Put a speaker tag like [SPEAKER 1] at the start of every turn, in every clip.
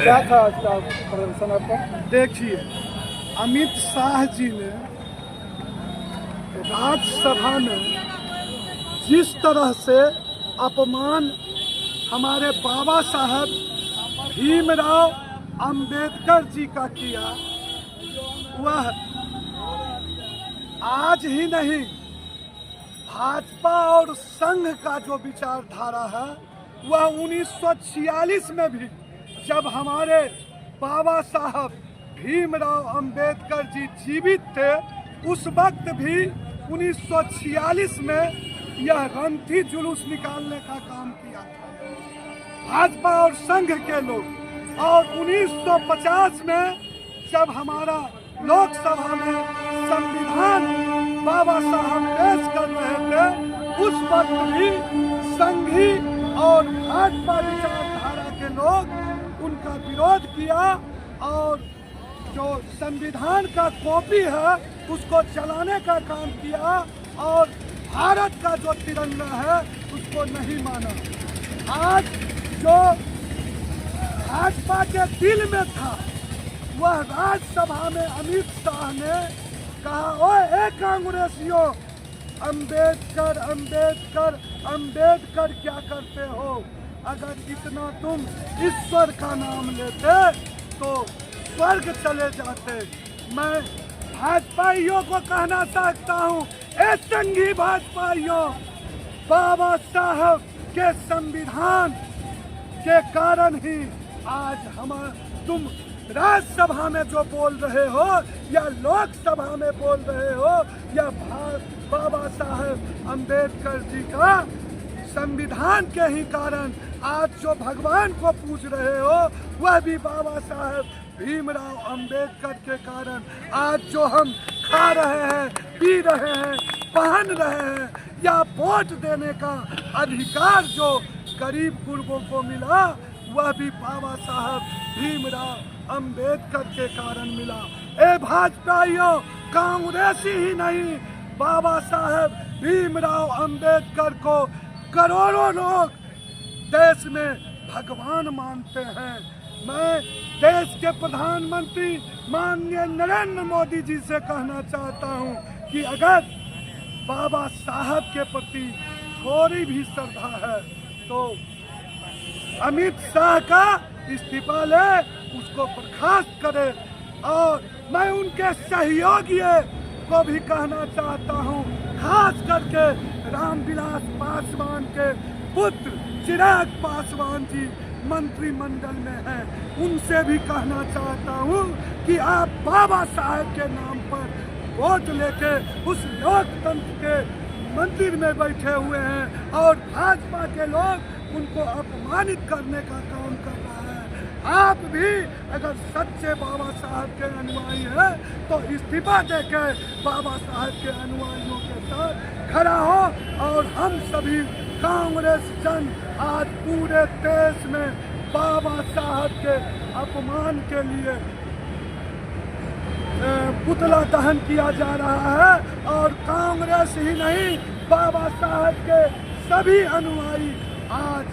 [SPEAKER 1] क्या था आज का प्रदर्शन आपका?
[SPEAKER 2] देखिए, अमित शाह जी ने राज्यसभा में जिस तरह से अपमान हमारे बाबा साहब भीमराव अंबेडकर जी का किया, वह आज ही नहीं, भाजपा और संघ का जो विचारधारा है वह 1946 में भी, जब हमारे बाबा साहब भीमराव अंबेडकर जी जीवित थे, उस वक्त भी 1946 में यह रणथी जुलूस निकालने का काम किया था भाजपा और संघ के लोग। और 1950 में जब हमारा लोकसभा में संविधान बाबा साहब पेश कर रहे थे, उस वक्त भी संघी और भाजपा विचारधारा के लोग उनका विरोध किया और जो संविधान का कॉपी है उसको चलाने का काम किया और भारत का जो तिरंगा है उसको नहीं माना। आज जो भाजपा के दिल में था वह राज्यसभा में अमित शाह ने कहा, ओए कांग्रेसियों, अंबेडकर अंबेडकर अंबेडकर क्या करते हो? अगर इतना तुम ईश्वर का नाम लेते तो स्वर्ग चले जाते। मैं भाजपाइयों को कहना चाहता हूँ, ए संघी भाजपाइयों, बाबा साहब के संविधान के कारण ही आज तुम राज्यसभा में जो बोल रहे हो या लोकसभा में बोल रहे हो, या बाबा साहब अंबेडकर जी का संविधान के ही कारण आज जो भगवान को पूज रहे हो वह भी बाबा साहब भीमराव अंबेडकर के कारण आज जो हम खा रहे हैं, पी रहे हैं, पहन रहे हैं, या वोट देने का अधिकार जो गरीब गुरबों को मिला वह भी बाबा साहब भीमराव अंबेडकर के कारण मिला। ए भाजपाइयों, कांग्रेस ही नहीं, बाबा साहब भीमराव अंबेडकर को करोड़ों लोग देश में भगवान मानते हैं। मैं देश के प्रधानमंत्री माननीय नरेंद्र मोदी जी से कहना चाहता हूं कि अगर बाबा साहब के प्रति थोड़ी भी श्रद्धा है तो अमित शाह का इस्तीफा ले, उसको बर्खास्त करे। और मैं उनके सहयोगियों को भी कहना चाहता हूं, खास करके रामविलास पासवान के पुत्र चिराग पासवान जी मंत्रिमंडल में हैं, उनसे भी कहना चाहता हूं कि आप बाबा साहब के नाम पर वोट लेके उस लोकतंत्र के मंदिर में बैठे हुए हैं और भाजपा के लोग उनको अपमानित करने का काम कर रहा है। आप भी अगर सच्चे बाबा साहब के अनुयायी हैं तो इस्तीफा देके बाबा साहब के अनुयायियों के साथ खड़ा हो। और हम सभी कांग्रेस जन आज पूरे देश में बाबा साहब के अपमान के लिए पुतला दहन किया जा रहा है। और कांग्रेस ही नहीं, बाबा साहब के सभी अनुयायी आज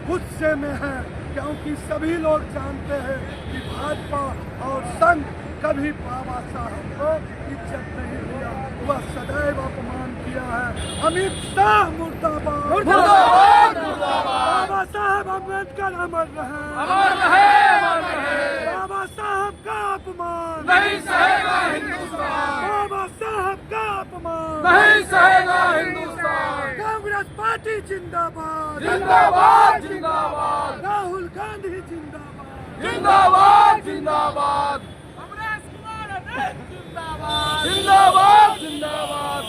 [SPEAKER 2] गुस्से में हैं, क्योंकि सभी लोग जानते हैं कि भाजपा और संघ कभी बाबा साहब को इज्जत नहीं दिया, वह सदैव अपमान किया है। अमित शाह मुर्दाबाद, मुर्दाबाद, मुर्दाबाद। बाबा साहब अंबेडकर अमर रहे, बाबा साहब का अपमान
[SPEAKER 3] नहीं सहेगा हिंदुस्तान,
[SPEAKER 2] बाबा साहब का अपमान
[SPEAKER 3] नहीं सहेगा हिंदुस्तान।
[SPEAKER 2] कांग्रेस पार्टी जिंदाबाद,
[SPEAKER 3] जिंदाबाद, जिंदाबाद,
[SPEAKER 2] राहुल गांधी जिंदाबाद,
[SPEAKER 3] जिंदाबाद, जिंदाबाद, जिंदाबाद, जिंदाबाद।